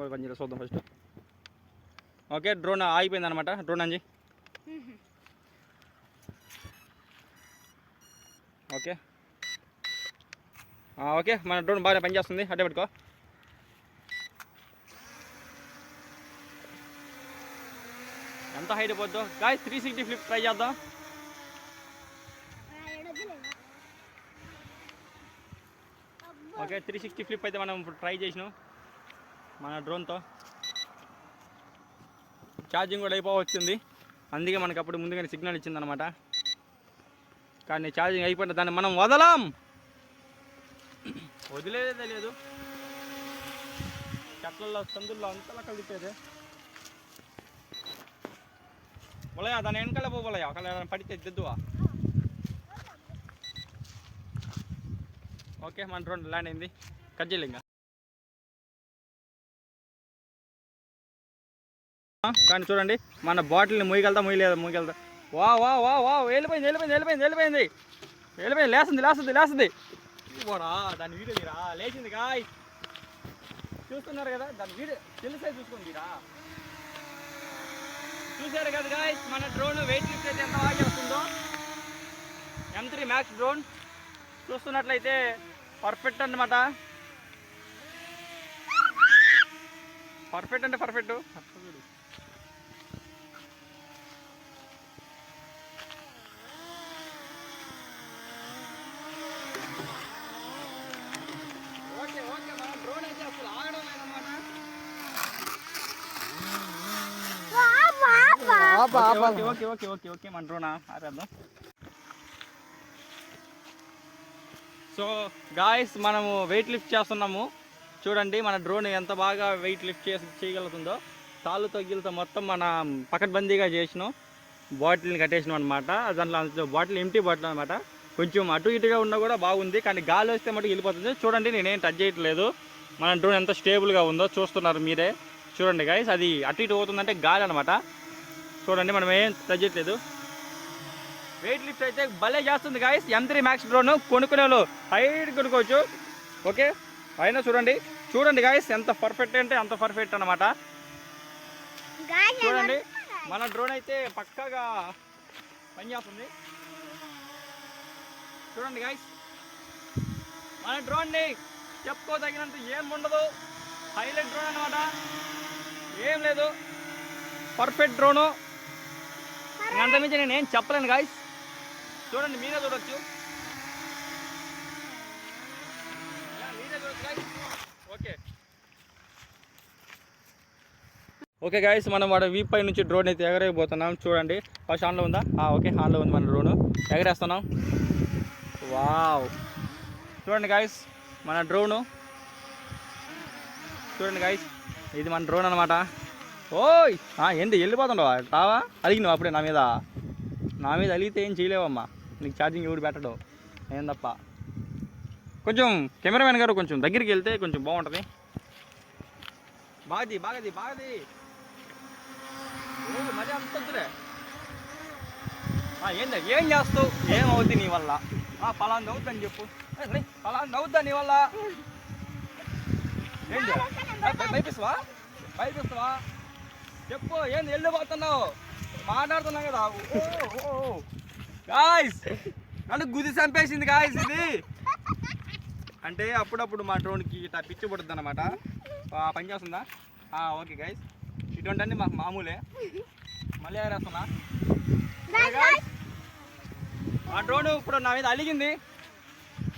కూడా పనిచేయాలి చూద్దాం ఫస్ట్. ఓకే డ్రోన్ ఆగిపోయింది అనమాట. డ్రోన్ అంజీ ఓకే ఓకే మన డ్రోన్ బాగా పనిచేస్తుంది. అడ్డే పెట్టుకో. ఎంత హైట్ పోద్దో గాయస్ 360 ఫ్లిప్ ట్రై చేద్దాం. ఓకే 360 ఫ్లిప్ అయితే మనం ఇప్పుడు ట్రై చేసినాం మన డ్రోన్తో. ఛార్జింగ్ కూడా అయిపోవచ్చింది, అందుకే మనకు అప్పుడు ముందుగానే సిగ్నల్ ఇచ్చింది అనమాట. కానీ ఛార్జింగ్ అయిపోయిన దాన్ని మనం వదిలేదే లేదు. చెట్లలో సందుల్లో అంతలా కలిపేదే బొలయా, దాని వెనకాల పోలయా, ఒకవేళ పడితే దిద్దువా. ఓకే మన డ్రోన్ ల్యాండ్ అయింది. కట్ చేయలే ఇంకా. కానీ చూడండి మన బాటిల్ని మూయగలుగుతా. వా వా వా వా వెళ్ళిపోయింది. లేస్తుంది పోరా. దాని వీడియో తీరా, లేచింది గాయ్. చూస్తున్నారు కదా, దాని వీడియో తెలిసే చూసుకోండి తీరా. చూసారు కదా గాయ్ మన డ్రోన్ వెయిట్ లిఫ్ట్ అయితే ఎంత బాగా చేస్తుందో. M3 Max డ్రోన్ చూస్తున్నట్లయితే పర్ఫెక్ట్ అన్నమాట. పర్ఫెక్ట్ అంటే పర్ఫెక్ట్. ఓకే మన డ్రోన్ అయితే అసలు ఆగడం లేదన్నమాట. ఓకే మన డ్రోన్ ఆరేద్దాం. సో గాయస్ మనము వెయిట్ లిఫ్ట్ చేస్తున్నాము. చూడండి మన డ్రోన్ ఎంత బాగా వెయిట్ లిఫ్ట్ చేయగలుగుతుందో. తాళ్ళు తగ్గిలతో మొత్తం మన పకడ్బందీగా చేసినాం. బాటిల్ని కట్టేసినాం అనమాట. దాంట్లో బాటిల్ ఎంటీ బాటిల్ అనమాట. కొంచెం అటు ఇటుగా ఉన్నా కూడా బాగుంది, కానీ గాలి వస్తే మటుకు వెళ్ళిపోతుంది. చూడండి నేనేం టచ్ చేయట్లేదు. మన డ్రోన్ ఎంత స్టేబుల్గా ఉందో చూస్తున్నారు మీరే. చూడండి గాయస్, అది అటు ఇటు పోతుందంటే గాలి అనమాట. చూడండి మనం ఏం టచ్ చేయట్లేదు. వెయిట్ లిఫ్ట్ అయితే భలే చేస్తుంది గాయస్. M3 Max డ్రోన్ కొనుక్కునే వాళ్ళు హైట్ కొనుక్కోవచ్చు. ఓకే అయినా చూడండి గాయస్ ఎంత పర్ఫెక్ట్ అంటే అంత పర్ఫెక్ట్ అనమాట. చూడండి మన డ్రోన్ అయితే పక్కాగా పనిచేస్తుంది. చూడండి గాయస్ మన డ్రోన్ని చెప్పుకోదగినంత ఏం ఉండదు. హైలైట్ డ్రోన్ అనమాట, ఏం లేదు. పర్ఫెక్ట్ డ్రోను, అంతమించి నేను ఏం చెప్పలేను గాయస్. చూడండి మీరే చూడొచ్చు. ఓకే గాయస్ మనం వాడు వీప్ పై నుంచి డ్రోన్ అయితే ఎగరైపోతున్నాం. చూడండి ఫస్ట్ ఆన్లో ఉందా? ఓకే ఆన్లో ఉంది మన డ్రోన్. ఎగరేస్తున్నాం. వావ్ చూడండి గాయస్ మన డ్రోను. చూడండి గాయస్ ఇది మన డ్రోన్ అనమాట. ఓయ్ ఏంటి వెళ్ళిపోతుండవా? రావా? అలిగినావు అప్పుడే నా మీద అలిగితే ఏం చేయలేవమ్మా. నీకు ఛార్జింగ్ ఎవడు పెట్టడం ఏం తప్ప. కొంచెం కెమెరామెన్ గారు కొంచెం దగ్గరికి వెళ్తే కొంచెం బాగుంటుంది. బాగది మరి అంతరే. ఏంది ఏం చేస్తావు? ఏమవుద్ది నీ వల్ల? పలాంది అవుద్దని చెప్పు. పలాంది అవుద్దా నీ వల్ల? ఏంటి భయపిస్తావా? చెప్పు. ఏంది వెళ్ళిపోతున్నావు? మాట్లాడుతున్నా కదా. గాయ్స్ నన్ను గుది చంపేసింది గాయ్స్. ఇది అంటే అప్పుడప్పుడు మా డ్రోన్కి ఇట్లా పిచ్చి పడుతుంది అనమాట. పని చేస్తుందా? ఓకే గాయ్స్ ఇటువంటివన్నీ మాకు మామూలే. మళ్ళీ ఎగరేస్తున్నా. మా డ్రోన్ ఇప్పుడు నా మీద అలిగింది,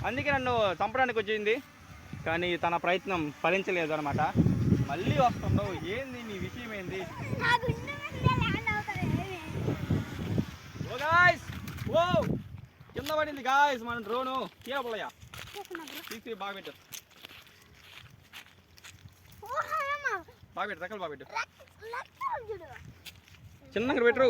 అందుకే నన్ను చంపడానికి వచ్చింది. కానీ తన ప్రయత్నం ఫలించలేదు అనమాట. మళ్ళీ వస్తుండవు. ఏంది నీ విషయం ఏంది? ఓ కింద పడింది గాయస్ మన డ్రోను. కేబులయ్యా తీసుకుని బాగా పెట్టు. రెక్కలు బాగా పెట్టు. చిన్నగా పెట్టరు.